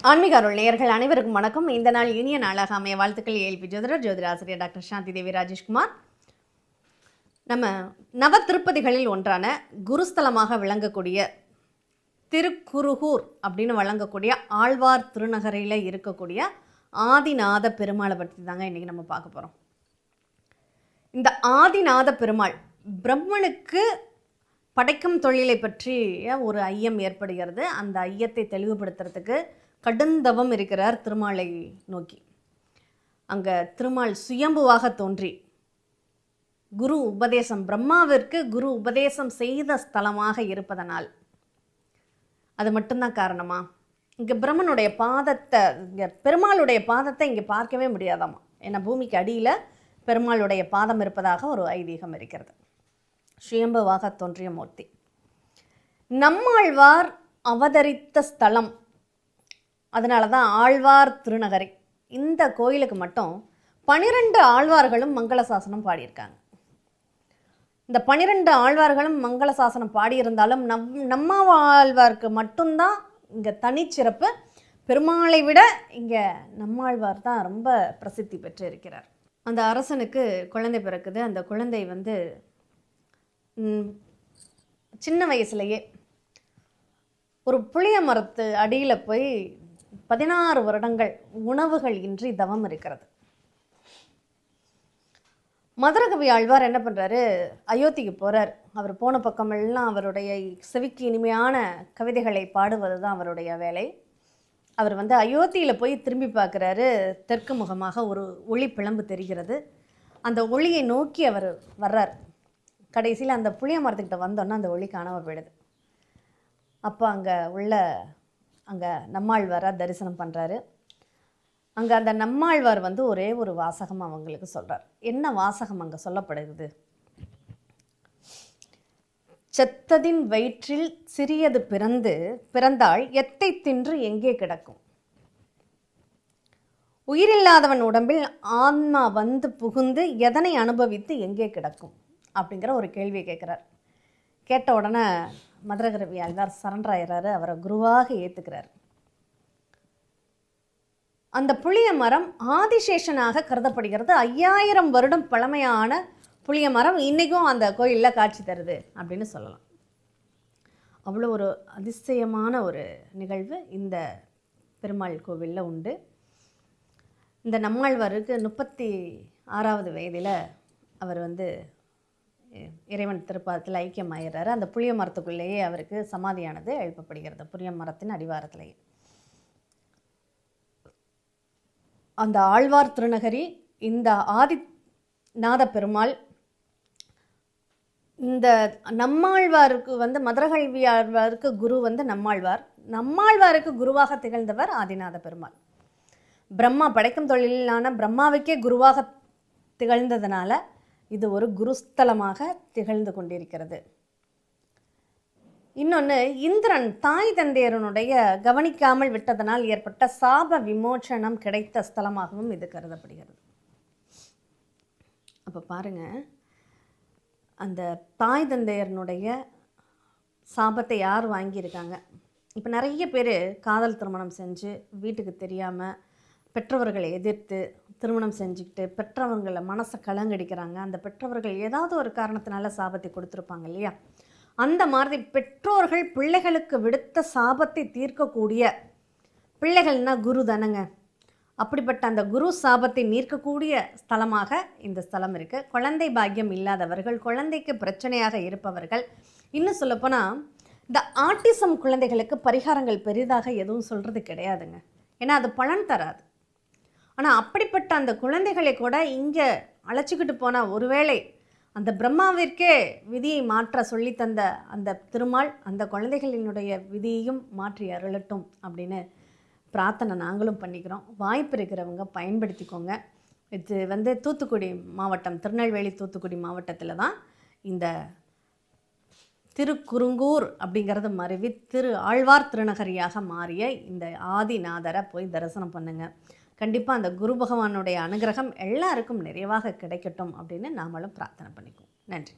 ஆன்மீக அருள் நேயர்கள் அனைவருக்கும் வணக்கம். இந்த நாள் இனிய நாளாக அமைய வாழ்த்துக்கள். ஏஎல்பி ஜோதிடர் ஜோதிடாசிரியர் டாக்டர் சாந்தி தேவி ராஜேஷ்குமார். நம்ம நவ திருப்பதிகளில் ஒன்றான குருஸ்தலமாக விளங்கக்கூடிய திருக்குருகூர் அப்படின்னு வழங்கக்கூடிய ஆழ்வார் திருநகரில் இருக்கக்கூடிய ஆதிநாத பெருமாளை பற்றி தாங்க இன்றைக்கி நம்ம பார்க்க போகிறோம். இந்த ஆதிநாத பெருமாள் பிரம்மனுக்கு படைக்கும் தொழிலை பற்றிய ஒரு ஐயம் ஏற்படுகிறது. அந்த ஐயத்தை தெளிவுபடுத்துறதுக்கு கடுந்தவம் இருக்கிறார் திருமாலை நோக்கி. அங்கே திருமால் சுயம்புவாக தோன்றி குரு உபதேசம், பிரம்மாவிற்கு குரு உபதேசம் செய்த ஸ்தலமாக இருப்பதனால் அது மட்டும்தான் காரணமா? இங்கே பிரம்மனுடைய பாதத்தை, இங்கே பெருமாளுடைய பாதத்தை இங்கே பார்க்கவே முடியாதாமா. ஏன்னா பூமிக்கு அடியில் பெருமாளுடைய பாதம் இருப்பதாக ஒரு ஐதீகம் இருக்கிறது. சுயம்புவாக தோன்றிய மூர்த்தி நம்மாழ்வார் அவதரித்த ஸ்தலம். அதனால தான் ஆழ்வார் திருநகரி. இந்த கோயிலுக்கு மட்டும் 12 ஆழ்வார்களும் மங்களசாசனம் பாடியிருக்காங்க. இந்த 12 ஆழ்வார்களும் மங்களசாசனம் பாடியிருந்தாலும் நம்மாழ்வாருக்கு மட்டும்தான் இங்கே தனிச்சிறப்பு. பெருமாளை விட இங்கே நம்மாழ்வார் தான் ரொம்ப பிரசித்தி பெற்று இருக்கிறார். அந்த அரசனுக்கு குழந்தை பிறக்குது. அந்த குழந்தை சின்ன வயசுலேயே ஒரு புளிய மரத்து அடியில் போய் 16 வருடங்கள் உணவுகள் இன்றி தவம் இருக்கிறது. மதுரகவி ஆழ்வார் என்ன பண்ணுறாரு, அயோத்திக்கு போகிறார். அவர் போன பக்கமெல்லாம் அவருடைய செவிக்கு இனிமையான கவிதைகளை பாடுவது தான் அவருடைய வேலை. அவர் அயோத்தியில் போய் திரும்பி பார்க்குறாரு. தெற்கு முகமாக ஒரு ஒளி பிளம்பு தெரிகிறது. அந்த ஒளியை நோக்கி அவர் வர்றார். கடைசியில் அந்த புளிய மரத்துக்கிட்ட வந்தோன்னா அந்த ஒளி காணாமல் போயிடுது. அப்போ அங்கே நம்மாழ்வாரை தரிசனம் பண்ணுறாரு. அங்கே அந்த நம்மாழ்வார் ஒரே ஒரு வாசகம் அவங்களுக்கு சொல்கிறார். என்ன வாசகம் அங்கே சொல்லப்படுகிறது? செத்ததின் வயிற்றில் சிறியது பிறந்தால் எத்தை தின்று எங்கே கிடக்கும்? உயிரில்லாதவன் உடம்பில் ஆன்மா புகுந்து எதனை அனுபவித்து எங்கே கிடக்கும் அப்படிங்கிற ஒரு கேள்வியை கேட்குறார். கேட்ட உடனே மதுரகவி ஆழ்வார் சரண்டர் ஆயிடுறாரு. அவரை குருவாக ஏற்றுக்கிறார். அந்த புளிய மரம் ஆதிசேஷனாக கருதப்படுகிறது. 5000 வருடம் பழமையான புளிய மரம் இன்றைக்கும் அந்த கோயிலில் காட்சி தருது அப்படின்னு சொல்லலாம். அவ்வளோ ஒரு அதிசயமான ஒரு நிகழ்வு இந்த பெருமாள் கோவிலில் உண்டு. இந்த நம்மாழ்வாருக்கு 36வது வயதில் அவர் இறைவன் திருப்பாதத்தில் ஐக்கியமாயிடுறாரு. அந்த புளிய மரத்துக்குள்ளேயே அவருக்கு சமாதியானது எழுப்பப்படுகிறது, புளிய மரத்தின் அடிவாரத்திலேயே. அந்த ஆழ்வார் திருநகரி, இந்த ஆதிநாத பெருமாள், இந்த நம்மாழ்வாருக்கு மதுரகவி ஆழ்வாருக்கு குரு நம்மாழ்வாருக்கு குருவாக திகழ்ந்தவர் ஆதிநாத பெருமாள். பிரம்மா படைக்கும் தொழிலான பிரம்மாவுக்கே குருவாக திகழ்ந்ததுனால இது ஒரு குருஸ்தலமாக திகழ்ந்து கொண்டிருக்கிறது. இன்னொன்று, இந்திரன் தாய் தந்தையரனுடைய கவனிக்காமல் விட்டதனால் ஏற்பட்ட சாப விமோச்சனம் கிடைத்த ஸ்தலமாகவும் இது கருதப்படுகிறது. அப்போ பாருங்க, அந்த தாய் தந்தையரனுடைய சாபத்தை யார் வாங்கியிருக்காங்க? இப்போ நிறைய பேர் காதல் திருமணம் செஞ்சு வீட்டுக்கு தெரியாமல் பெற்றவர்களை எதிர்த்து திருமணம் செஞ்சுக்கிட்டு பெற்றவர்களை மனசை கலங்கடிக்கிறாங்க. அந்த பெற்றவர்கள் ஏதாவது ஒரு காரணத்தினால சாபத்தை கொடுத்துருப்பாங்க இல்லையா? அந்த மாதிரி பெற்றோர்கள் பிள்ளைகளுக்கு விடுத்த சாபத்தை தீர்க்கக்கூடிய, பிள்ளைகள்னா குரு தானங்க, அப்படிப்பட்ட அந்த குரு சாபத்தை நீர்க்கக்கூடிய ஸ்தலமாக இந்த ஸ்தலம் இருக்குது. குழந்தை பாக்கியம் இல்லாதவர்கள், குழந்தைக்கு பிரச்சனையாக இருப்பவர்கள், இன்னும் சொல்லப்போனால் இந்த ஆட்டிசம் குழந்தைகளுக்கு பரிகாரங்கள் பெரிதாக எதுவும் சொல்கிறது கிடையாதுங்க. ஏன்னா அது பலன் தராது. ஆனால் அப்படிப்பட்ட அந்த குழந்தைகளை கூட இங்கே அழைச்சிக்கிட்டு போனால் ஒருவேளை அந்த பிரம்மாவிற்கே விதியை மாற்ற சொல்லி தந்த அந்த திருமால் அந்த குழந்தைகளினுடைய விதியையும் மாற்றி அருளட்டும் அப்படின்னு பிரார்த்தனை நாங்களும் பண்ணிக்கிறோம். வாய்ப்பு இருக்கிறவங்க பயன்படுத்திக்கோங்க. இது தூத்துக்குடி மாவட்டம், திருநெல்வேலி தூத்துக்குடி மாவட்டத்தில் தான் இந்த திருக்குருங்கூர் அப்படிங்கிறது மருவி திரு ஆழ்வார் திருநகரியாக மாறிய இந்த ஆதிநாதரை போய் தரிசனம் பண்ணுங்கள். கண்டிப்பாக அந்த குரு பகவானுடைய அனுகிரகம் எல்லாருக்கும் நிறைவாக கிடைக்கட்டும் அப்படின்னு நாமளும் பிரார்த்தனை பண்ணிக்குவோம். நன்றி.